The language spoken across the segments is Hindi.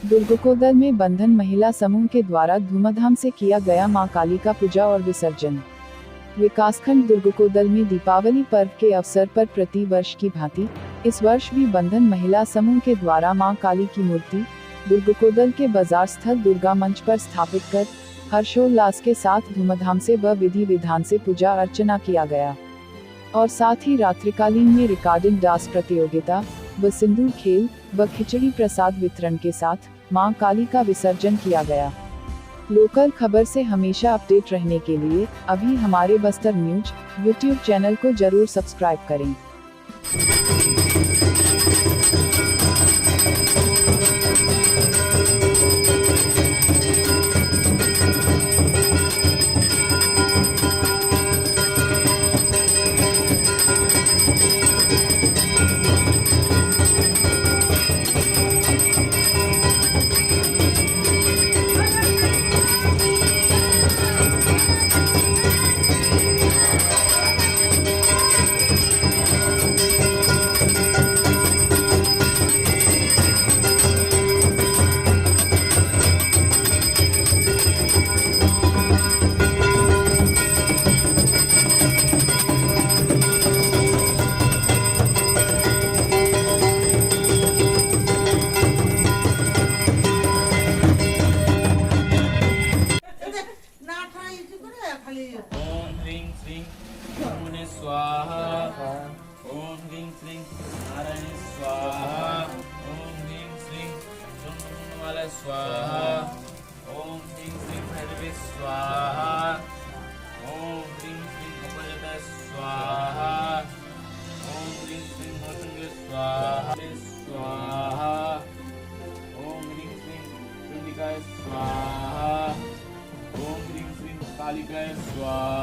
दुर्गकोदल में बंधन महिला समूह के द्वारा धूमधाम से किया गया मां काली का पूजा और विसर्जन। विकासखंड दुर्गकोदल में दीपावली पर्व के अवसर पर प्रति वर्ष की भांति इस वर्ष भी बंधन महिला समूह के द्वारा मां काली की मूर्ति दुर्गकोदल के बाजार स्थल दुर्गा मंच पर स्थापित कर हर्षोल्लास के साथ धूमधाम से व विधि विधान से पूजा अर्चना किया गया और साथ ही रात्रिकालीन में रिकॉर्डिंग डांस प्रतियोगिता व सिंदूर खेल व खिचड़ी प्रसाद वितरण के साथ मां काली का विसर्जन किया गया। लोकल खबर से हमेशा अपडेट रहने के लिए अभी हमारे बस्तर न्यूज यूट्यूब चैनल को जरूर सब्सक्राइब करें। ओम ह्रीं श्रीं ब्रह्मणे स्वाहा। ओम ह्रीं श्रीं नारायणे स्वाहा। ओम ह्रीं श्रीं ब्रह्मवाले स्वाहा। ओम ह्रीं श्रीं भैरवे स्वाहा। ओम ह्रीं श्रीं अपजताय स्वाहा। ओम ह्रीं श्रीं नरसिंहाय स्वाहा स्वाहा। ओम ह्रीं श्रीं चंडिकाय स्वाहा। ओम ह्रीं श्रीं कालिकाय स्वाहा।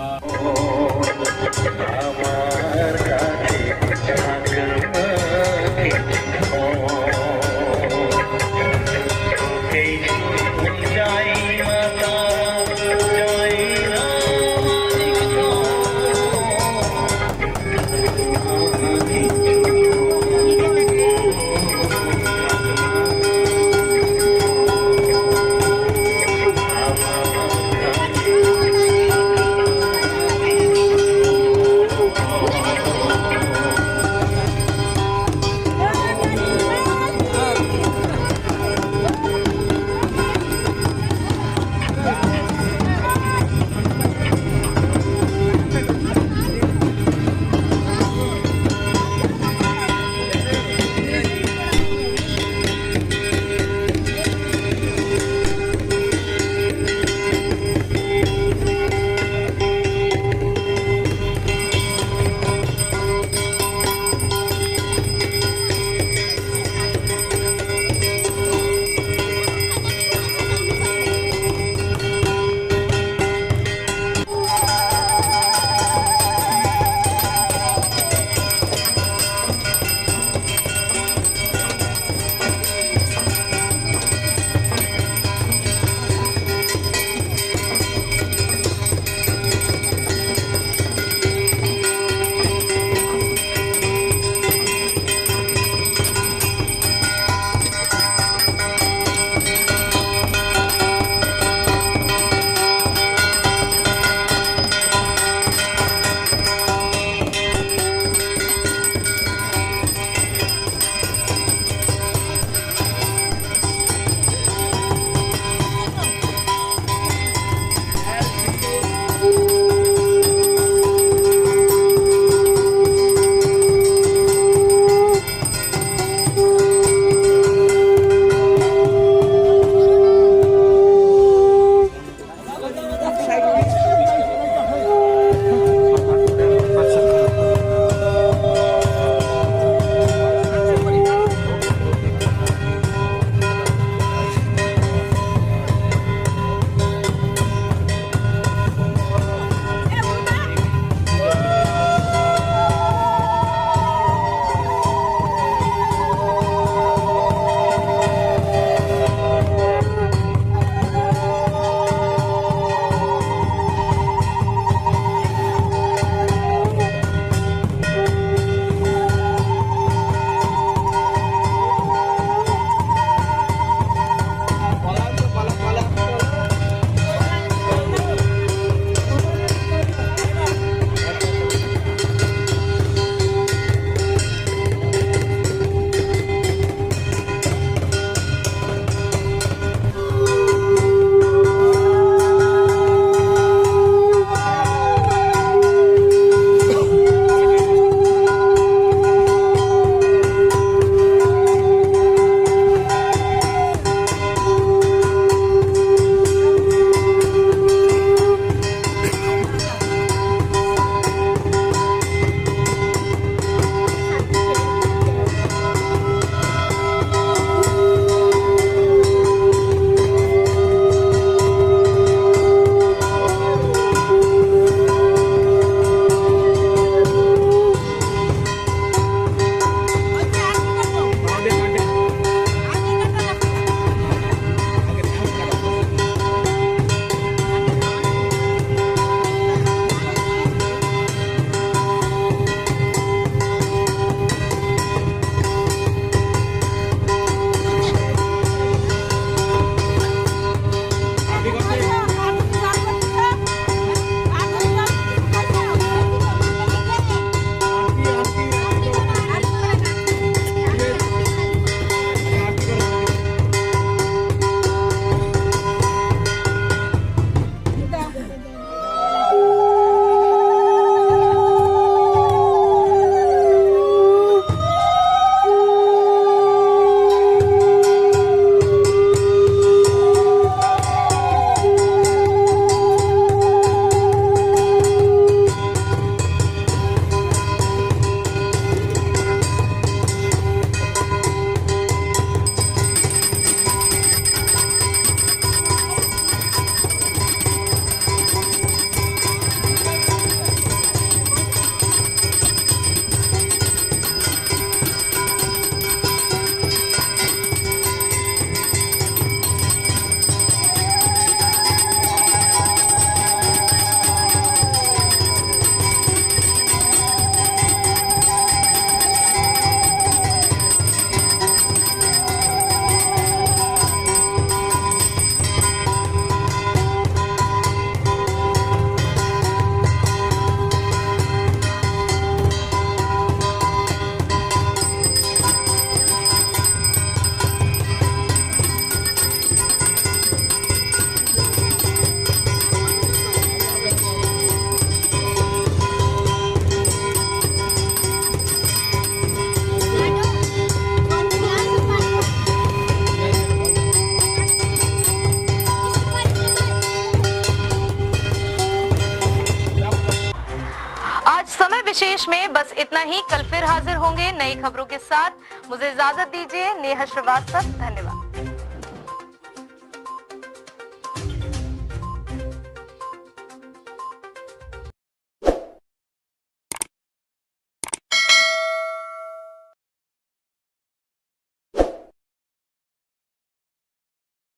विशेष में बस इतना ही। कल फिर हाजिर होंगे नई खबरों के साथ। मुझे इजाजत दीजिए। नेहा श्रीवास्तव, धन्यवाद।